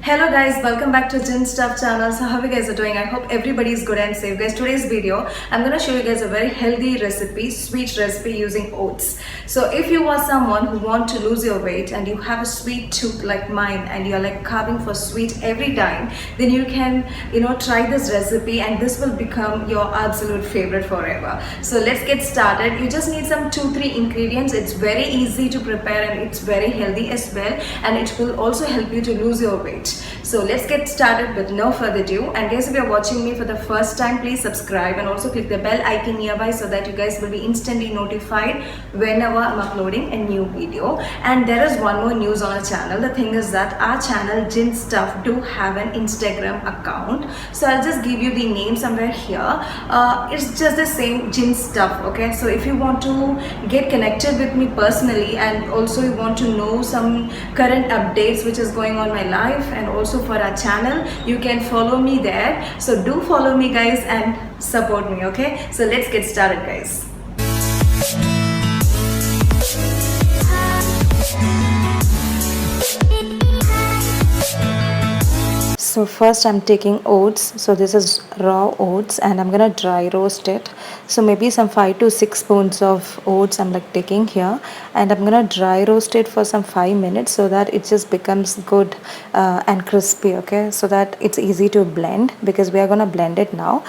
Hello guys, welcome back to Gin Stuff channel. So how you guys are doing? I hope everybody is good and safe. Guys, today's video, I'm gonna show you guys a very healthy recipe, sweet recipe using oats. So if you are someone who want to lose your weight and you have a sweet tooth like mine and you're like carving for sweet every time, then you can, try this recipe and this will become your absolute favorite forever. So let's get started. You just need some 2-3 ingredients. It's very easy to prepare and it's very healthy as well, and it will also help you to lose your weight. So let's get started with no further ado. And guys, if you're watching me for the first time, please subscribe and also click the bell icon nearby so that you guys will be instantly notified whenever I'm uploading a new video. And there is one more news on our channel. The thing is that our channel Gin Stuff do have an Instagram account. So I'll just give you the name somewhere here. It's just the same, Gin Stuff. Okay, so if you want to get connected with me personally and also you want to know some current updates which is going on my life and also for our channel, you can follow me there. So do follow me guys and support me. Okay, so let's get started guys. So first I'm taking oats. So this is raw oats and I'm gonna dry roast it. So maybe some 5 to 6 spoons of oats I'm like taking here, and I'm gonna dry roast it for some 5 minutes so that it just becomes good and crispy. Okay, so that it's easy to blend because we are gonna blend it now.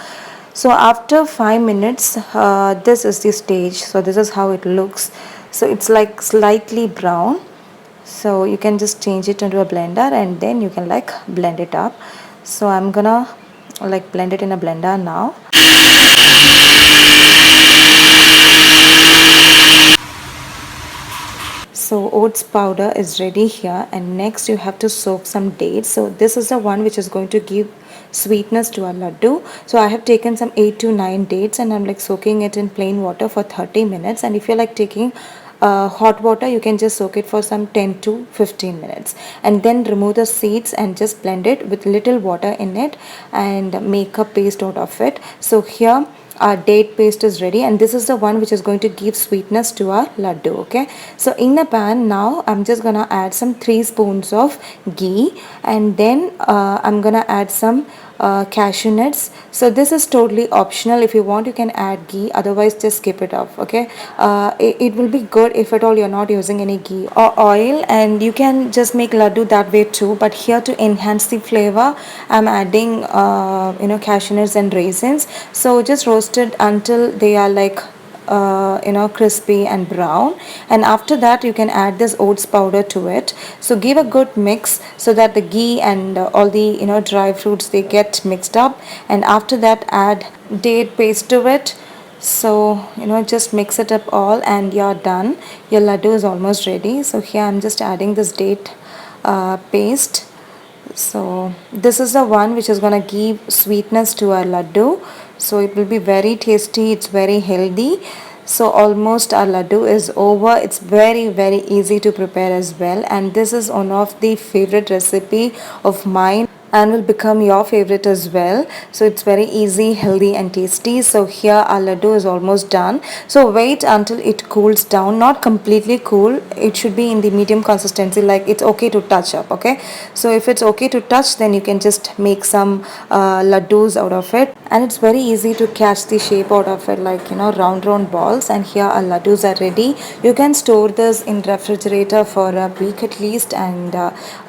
So after 5 minutes, this is the stage. So this is how it looks. So it's like slightly brown. So you can just change it into a blender and then you can like blend it up. So I'm gonna like blend it in a blender now. So oats powder is ready here, and next you have to soak some dates. So this is the one which is going to give sweetness to our laddu. So I have taken some 8 to 9 dates and I'm like soaking it in plain water for 30 minutes. And if you're like taking hot water, you can just soak it for some 10 to 15 minutes and then remove the seeds and just blend it with little water in it and make a paste out of it. So here our date paste is ready, and this is the one which is going to give sweetness to our laddu. Okay, so in the pan now I'm just gonna add some 3 spoons of ghee, and then I'm gonna add some cashew nuts. So this is totally optional. If you want, you can add ghee, otherwise just skip it off. Okay, it will be good if at all you're not using any ghee or oil, and you can just make laddu that way too, but here to enhance the flavor I'm adding cashew nuts and raisins. So just roast it until they are like crispy and brown, and after that you can add this oats powder to it. So give a good mix so that the ghee and all the dry fruits, they get mixed up, and after that add date paste to it. So just mix it up all and you're done. Your laddu is almost ready. So here I'm just adding this date paste. So this is the one which is gonna give sweetness to our laddu. So it will be very tasty, it's very healthy. So almost our laddu is over. It's very easy to prepare as well, and this is one of the favorite recipe of mine and will become your favorite as well. So it's very easy, healthy and tasty. So here our laddu is almost done. So wait until it cools down, not completely cool. It should be in the medium consistency, like it's okay to touch up. Okay, so if it's okay to touch, then you can just make some laddus out of it, and it's very easy to catch the shape out of it, like round balls. And here our laddus are ready. You can store this in refrigerator for a week at least, and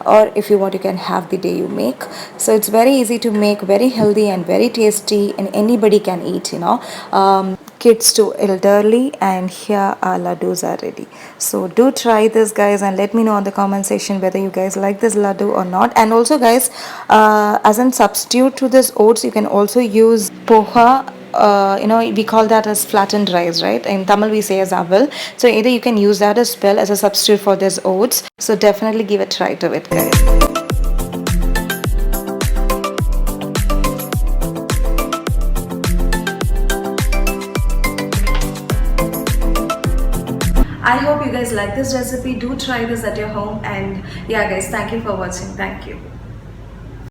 or if you want, you can have the day you make. So it's very easy to make, very healthy and very tasty, and anybody can eat, kids to elderly. And here our laddus are ready. So do try this guys and let me know in the comment section whether you guys like this laddu or not. And also guys, as a substitute to this oats, you can also use poha. We call that as flattened rice, right? In Tamil we say as aval. So either you can use that as well as a substitute for this oats. So definitely give a try to it guys. I hope you guys like this recipe. Do try this at your home, and yeah guys, thank you for watching. Thank you.